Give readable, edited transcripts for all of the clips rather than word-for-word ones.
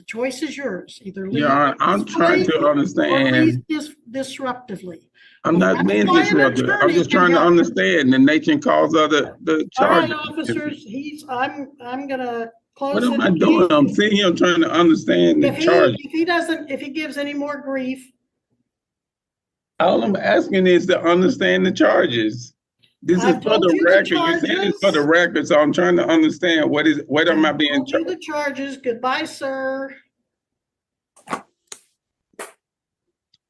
choice is yours. Either Your leave Honor, I'm trying to or leave understand. disruptively. I'm Well, not that's being why an disruptive. I'm attorney just can trying to help. understand the nature and cause of the All right, charges. officers, I'm gonna What close am it. I doing? I'm sitting here trying to understand the charge. If he gives any more grief, All I'm asking is to understand the charges. This is I've for told the you the record. You said it's for the charges. record, so I'm trying to understand what am I being Told you charged? the charges. Goodbye, sir.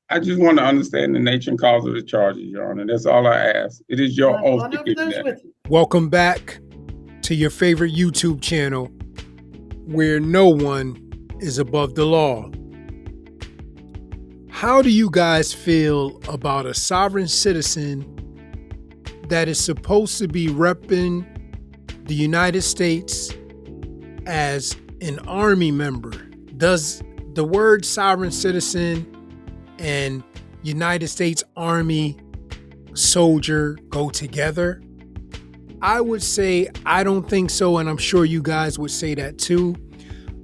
I just want to understand the nature and cause of the charges, Your Honor. That's all I ask. It is your I've oath gone to over give me those that. with you. Welcome back to your favorite YouTube channel where no one is above the law. How do you guys feel about a sovereign citizen that is supposed to be repping the United States as an army member? Does the word sovereign citizen and United States Army soldier go together? I would say I don't think so, and I'm sure you guys would say that too.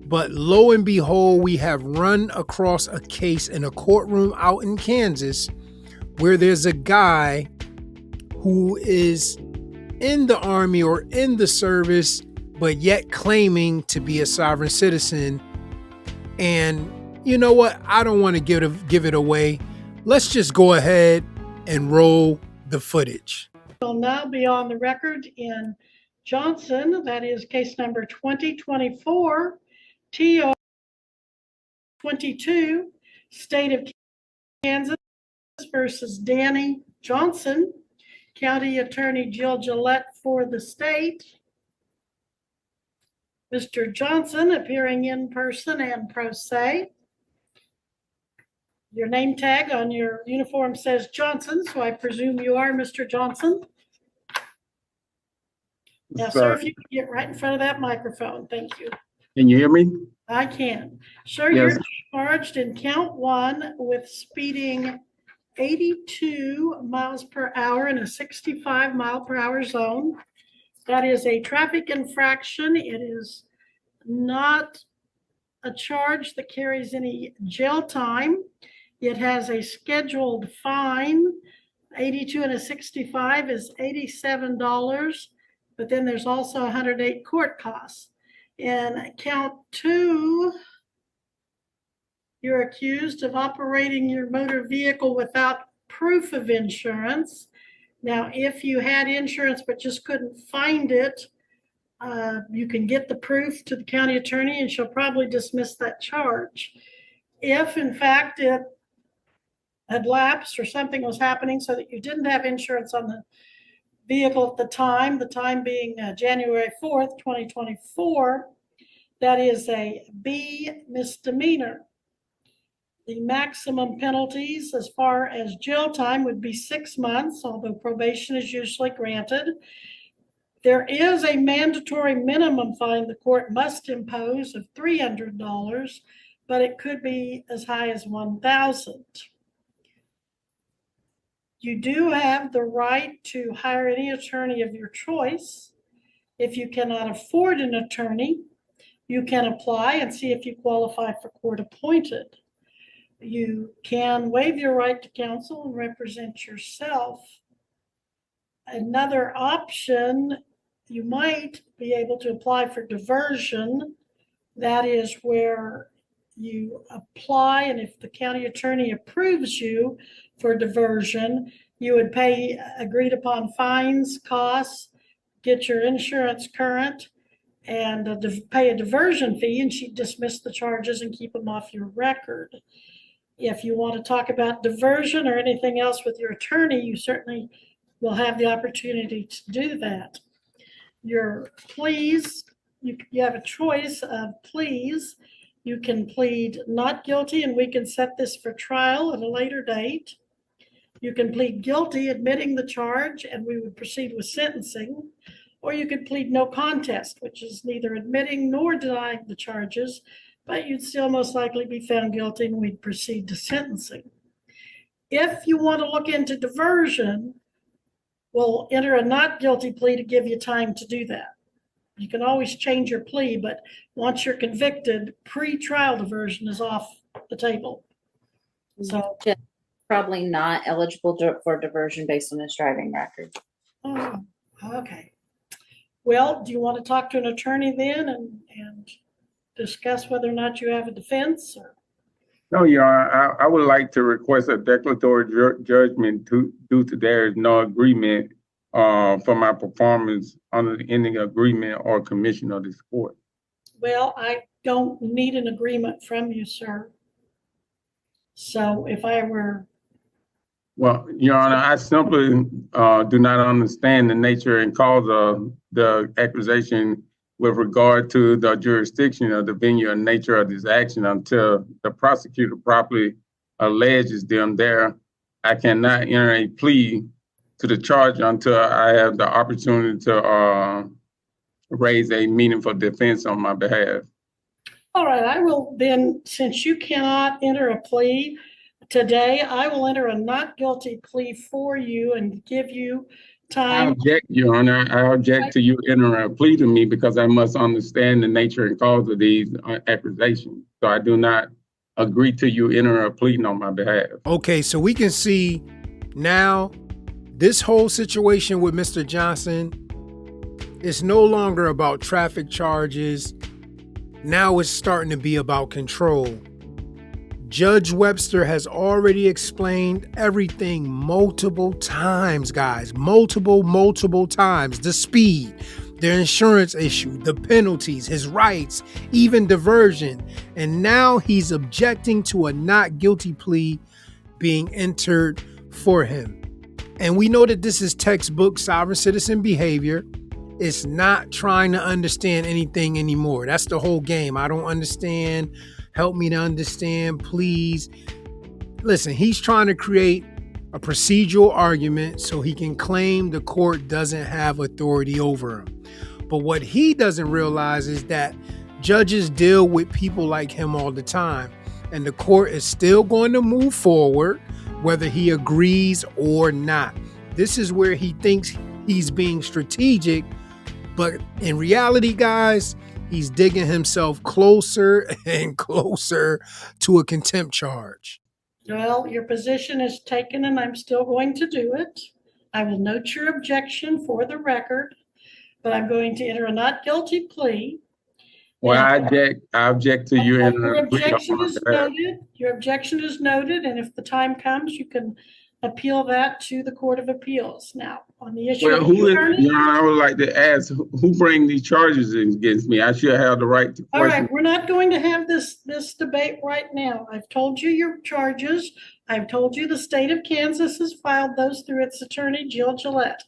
But lo and behold, we have run across a case in a courtroom out in Kansas where there's a guy who is in the Army or in the service, but yet claiming to be a sovereign citizen. And you know what? I don't want to give it away. Let's just go ahead and roll the footage. Will now be on the record in Johnson. That is case number 2024 TO 22, State of Kansas versus Danny Johnson, County Attorney Jill Gillette for the state. Mr. Johnson appearing in person and pro se. Your name tag on your uniform says Johnson, so I presume you are Mr. Johnson. Now, sir, if you could get right in front of that microphone, thank you. Can you hear me? I can. Sir, Yes. you're charged in count one with speeding 82 miles per hour in a 65 mile per hour zone. That is a traffic infraction. It is not a charge that carries any jail time. It has a scheduled fine. 82 and a 65 is $87, but then there's also 108 court costs. In count two, you're accused of operating your motor vehicle without proof of insurance. Now, if you had insurance but just couldn't find it, you can get the proof to the county attorney and she'll probably dismiss that charge. If in fact it had lapsed or something was happening so that you didn't have insurance on the vehicle at the time being January 4th, 2024, that is a B misdemeanor. The maximum penalties as far as jail time would be 6 months, although probation is usually granted. There is a mandatory minimum fine the court must impose of $300, but it could be as high as $1,000. You do have the right to hire any attorney of your choice. If you cannot afford an attorney, you can apply and see if you qualify for court appointed. You can waive your right to counsel and represent yourself. Another option, you might be able to apply for diversion. That is where you apply, and if the county attorney approves you for diversion, you would pay agreed upon fines, costs, get your insurance current, and pay a diversion fee, and she'd dismiss the charges and keep them off your record. If you want to talk about diversion or anything else with your attorney, you certainly will have the opportunity to do that. Your pleas, you have a choice of pleas. You can plead not guilty and we can set this for trial at a later date. You can plead guilty, admitting the charge, and we would proceed with sentencing. Or you could plead no contest, which is neither admitting nor denying the charges, but you'd still most likely be found guilty and we'd proceed to sentencing. If you want to look into diversion, we'll enter a not guilty plea to give you time to do that. You can always change your plea, but once you're convicted, pre-trial diversion is off the table. So, Just probably not eligible for diversion based on his driving record. oh, okay. Well, do you want to talk to an attorney then and discuss whether or not you have a defense? Or? No, Your Honor, I would like to request a declaratory judgment due to there is no agreement for my performance under any agreement or commission of this court. Well, I don't need an agreement from you, sir. So if I were, Well, Your Honor, I simply do not understand the nature and cause of the accusation with regard to the jurisdiction of the venue and nature of this action until the prosecutor properly alleges them there. I cannot enter a plea to the charge until I have the opportunity to raise a meaningful defense on my behalf. all right, I will then, since you cannot enter a plea today, I will enter a not guilty plea for you and give you I time. object, Your Honor. I object to you entering a plea to me because I must understand the nature and cause of these accusations. So I do not agree to you entering a plea on my behalf. Okay, so we can see now this whole situation with Mr. Johnson is no longer about traffic charges. Now it's starting to be about control. Judge Webster has already explained everything multiple times, guys. Multiple times. The speed, the insurance issue, the penalties, his rights, even diversion. And now he's objecting to a not guilty plea being entered for him. And we know that this is textbook sovereign citizen behavior. It's not trying to understand anything anymore. That's the whole game. I don't understand. Help me to understand, please. Listen, he's trying to create a procedural argument so he can claim the court doesn't have authority over him. But what he doesn't realize is that judges deal with people like him all the time, and the court is still going to move forward whether he agrees or not. This is where he thinks he's being strategic, but in reality, guys, he's digging himself closer and closer to a contempt charge. Well, your position is taken and I'm still going to do it. I will note your objection for the record, but I'm going to enter a not guilty plea. Well, Now, I object to you entering your a plea objection on my is behalf. noted. Your objection is noted, and if the time comes, you can appeal that to the Court of Appeals. Now, on the issue Well, of who is, attorney, Your Honor, I would like to ask, who bring these charges against me? I should have the right to all question. right, we're not going to have this debate right now. I've told you your charges. I've told you the state of Kansas has filed those through its attorney, Jill Gillette.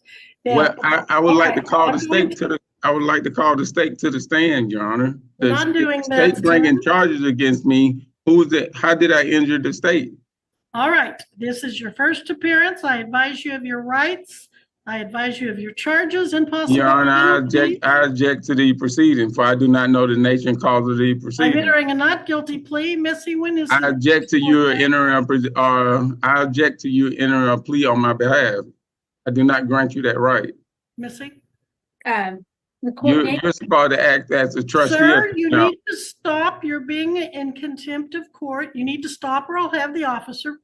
Now, Well, I would like to okay, call I'm the going state to the, I would like to call the state to the stand, Your Honor. We're The not doing that, state bringing sir. charges against me. Who's it? How did I injure the state? All right, this is your first appearance. I advise you of your rights. I advise you of your charges and possible Your Honor, penalties. I object to the proceeding, for I do not know the nature and cause of the I'm proceeding. entering a not guilty plea. Missy, when is? I object to you entering I object to you entering a plea on my behalf. I do not grant you that right. Missy? The court You're supposed to act as a trustee. Sir, of- you No. need to stop. You're being in contempt of court. You need to stop or I'll have the officer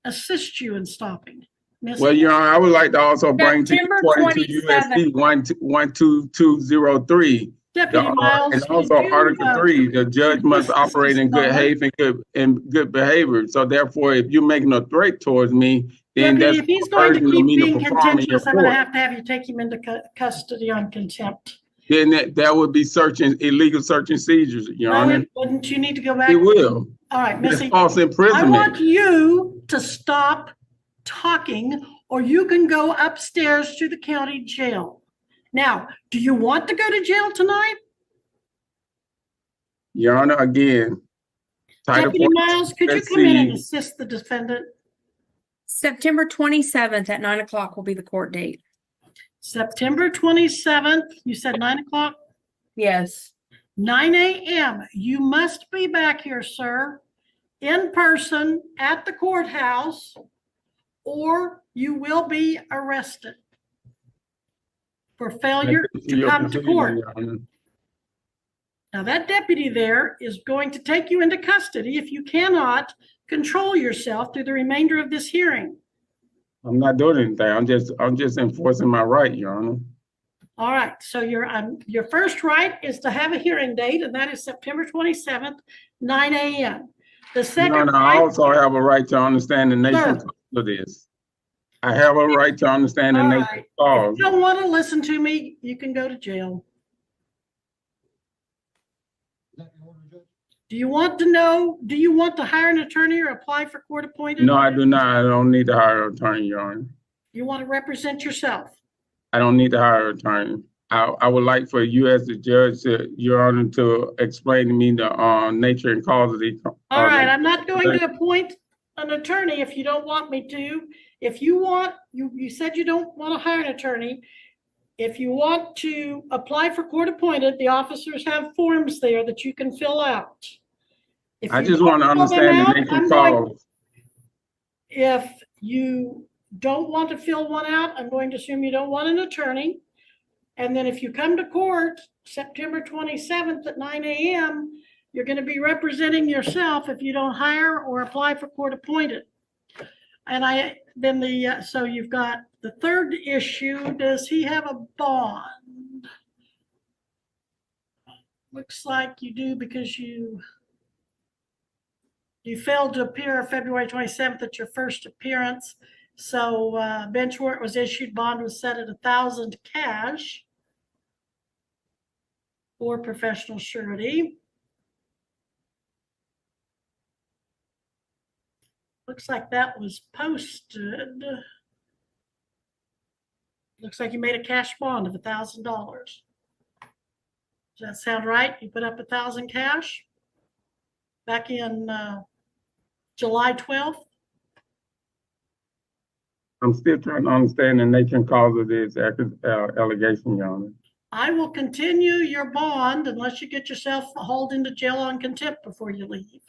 assist you in stopping. Missy? Well, Your Honor, I would like to also bring to you September according to USC 12203. Deputy Miles. And also you do, Article 3, the judge must operate in good behavior and good behavior. So therefore, if you're making a threat towards me, then Deputy, that's if he's going to urging keep me to being perform in your contentious, I'm gonna court. have you take him into custody on contempt. Then that would be illegal search and seizures, Your No, Honor. wouldn't you need to go back? It will. All right, That's Missy, false I imprisonment. want you to stop talking or you can go upstairs to the county jail. Now, do you want to go to jail tonight? Your Honor, again. Title Deputy 4, Miles, could you let's come in and see. assist the defendant? September 27th at 9 o'clock will be the court date. September 27th, you said 9 o'clock? Yes. 9 a.m. You must be back here, sir, in person at the courthouse, or you will be arrested. for failure to Your come to decision, court. Your Honor. Now, that deputy there is going to take you into custody if you cannot control yourself through the remainder of this hearing. I'm not doing anything. I'm just enforcing my right, Your Honor. All right, so your first right is to have a hearing date, and that is September 27th, 9 a.m. The Your second Honor, I right, also have a right to understand the nature Sir. of this. I have a right to understand the all nature right, of if you don't want to listen to me, you can go to jail. Do you want to hire an attorney or apply for court appointed? No, I do not. I don't need to hire an attorney, Your Honor. You want to represent yourself? I don't need to hire an attorney. I would like for you as the judge, Your Honor, to explain to me the nature and cause of the. All right, I'm not going to appoint an attorney if you don't want me to. If you want, you said you don't want to hire an attorney. If you want to apply for court appointed, the officers have forms there that you can fill out. If I you just don't want to fill them understand the out, nature I'm and going- cause. If you don't want to fill one out, I'm going to assume you don't want an attorney. And then if you come to court September 27th at 9 a.m., you're going to be representing yourself if you don't hire or apply for court appointed. And so you've got the third issue. Does he have a bond? Looks like you do because you failed to appear February 27th at your first appearance. So bench warrant was issued, bond was set at $1,000 cash for professional surety. Looks like that was posted. Looks like you made a cash bond of $1,000. Does that sound right? You put up $1,000 cash back in July 12th? I'm still trying to understand the nature and cause of this allegation, Your Honor. I will continue your bond unless you get yourself hauled into jail on contempt before you leave.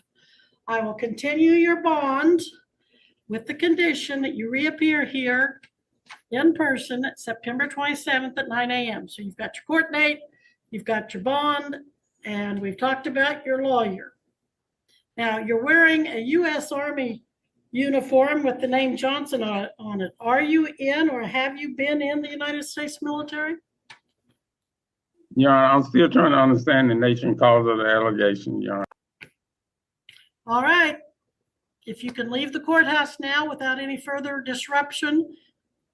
I will continue your bond with the condition that you reappear here in person at September 27th at 9 a.m. So you've got your court date, you've got your bond, and we've talked about your lawyer. Now, you're wearing a U.S. Army uniform with the name Johnson on it. Are you in or have you been in the United States military? Your Honor, I'm still trying to understand the nature and cause of the allegation, Your Honor. All right. If you can leave the courthouse now without any further disruption,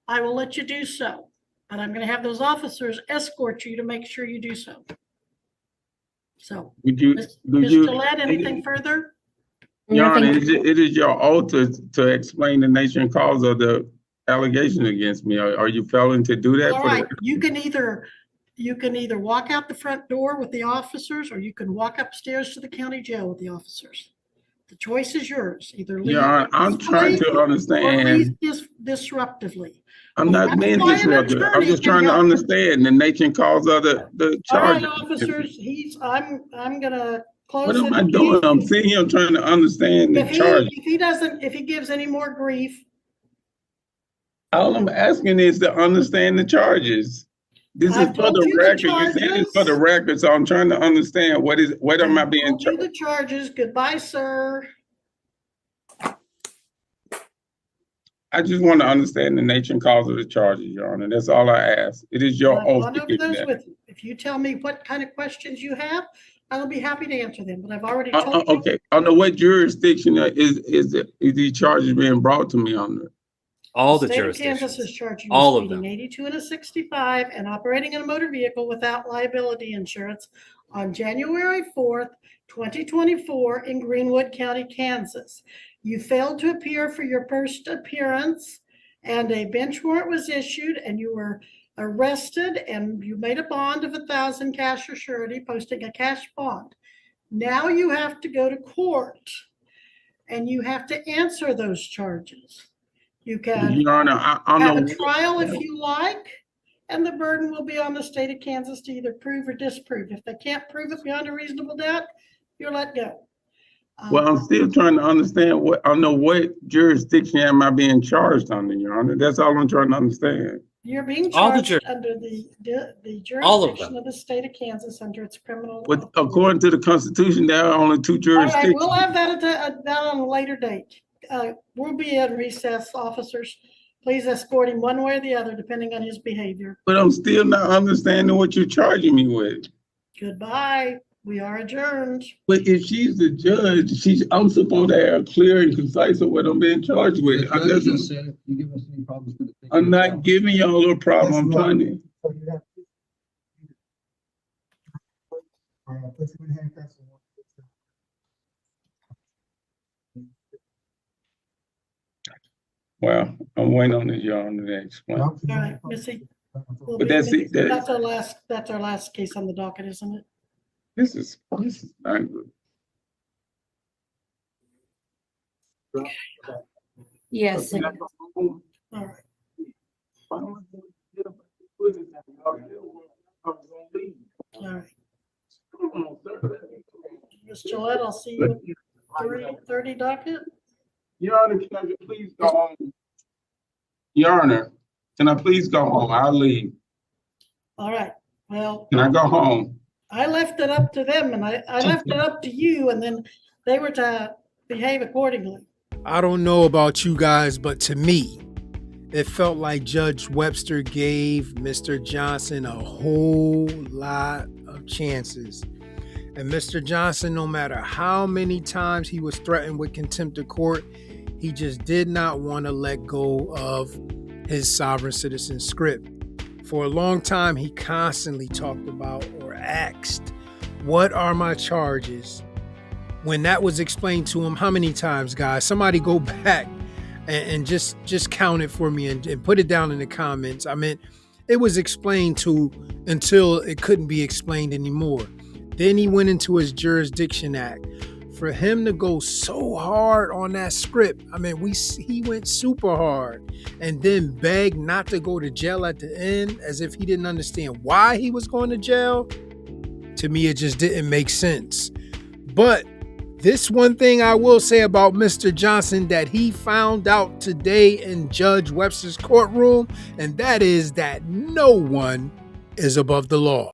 I will let you do so. But I'm going to have those officers escort you to make sure you do so. So, Ms. Gillette, anything further? Your Honor, it is your oath to explain the nature and cause of the allegation against me. Are you failing to do that? All right. You can either walk out the front door with the officers, or you can walk upstairs to the county jail with the officers. The choice is yours. Either leave. Your Honor, I'm trying to understand. Disruptively. I'm not being disruptive. I'm just trying to understand the nature and cause of the charge. All right, officers, I'm gonna close. What am I doing? I'm sitting here trying to understand the charge. If he gives any more grief. All I'm asking is to understand the charges. This is for the record. You said it's for the record, so I'm trying to understand what am I being charged? The charges. Goodbye, sir. I just want to understand the nature and cause of the charges, Your Honor. That's all I ask. It is your oath to give that. With you. If you tell me what kind of questions you have, I will be happy to answer them. But I've already told you. Okay. Under what jurisdiction is the charges being brought to me under? All the State of jurisdictions. Kansas is charging All you of them. 82 and a 65 and operating in a motor vehicle without liability insurance on January 4th, 2024 in Greenwood County, Kansas. You failed to appear for your first appearance, and a bench warrant was issued, and you were arrested, and you made a bond of $1,000 cash or surety, posting a cash bond. Now you have to go to court, and you have to answer those charges. You can Your Honor, have a trial if you like, and the burden will be on the state of Kansas to either prove or disprove. If they can't prove it beyond a reasonable doubt, you're let go. Well, I'm still trying to understand under what jurisdiction am I being charged under, Your Honor? That's all I'm trying to understand. You're being All the charged jur- under the All of jurisdiction them. of the state of Kansas under its criminal. But according to the Constitution, there are only two All right, jurisdictions. we'll have that on a later date. We'll be in recess, officers. Please escort him one way or the other, depending on his behavior. But I'm still not understanding what you're charging me with. Goodbye. We are adjourned. But if she's the judge, I'm supposed to have clear and concise of what I'm being charged with. The judge just said, if you give us any problems with it. I'm not giving y'all a problem. I'm trying to. So you have to. Put you in handcuffs and walk. Well, I'm waiting on this, y'all, to explain. All right, Missy. we'll But be- that's it. That's our last case on the docket, isn't it? This is not good. Yes. it is. All right. All right. Ms. Gillette, I'll see you at 3:30 docket. Your Honor, can I please go home? Your Honor, can I please go home? I'll leave. All right, well, Can I go home? I left it up to them and I left it up to you and then they were to behave accordingly. I don't know about you guys, but to me, it felt like Judge Webster gave Mr. Johnson a whole lot of chances. And Mr. Johnson, no matter how many times he was threatened with contempt of court, he just did not want to let go of his sovereign citizen script. For a long time, he constantly talked about or asked, "What are my charges?" When that was explained to him, how many times, guys? Somebody go back and just count it for me and put it down in the comments. I mean, it was explained to until it couldn't be explained anymore. Then he went into his Jurisdiction Act. For him to go so hard on that script, I mean, he went super hard and then begged not to go to jail at the end as if he didn't understand why he was going to jail. To me, it just didn't make sense. But this one thing I will say about Mr. Johnson that he found out today in Judge Webster's courtroom, and that is that no one is above the law.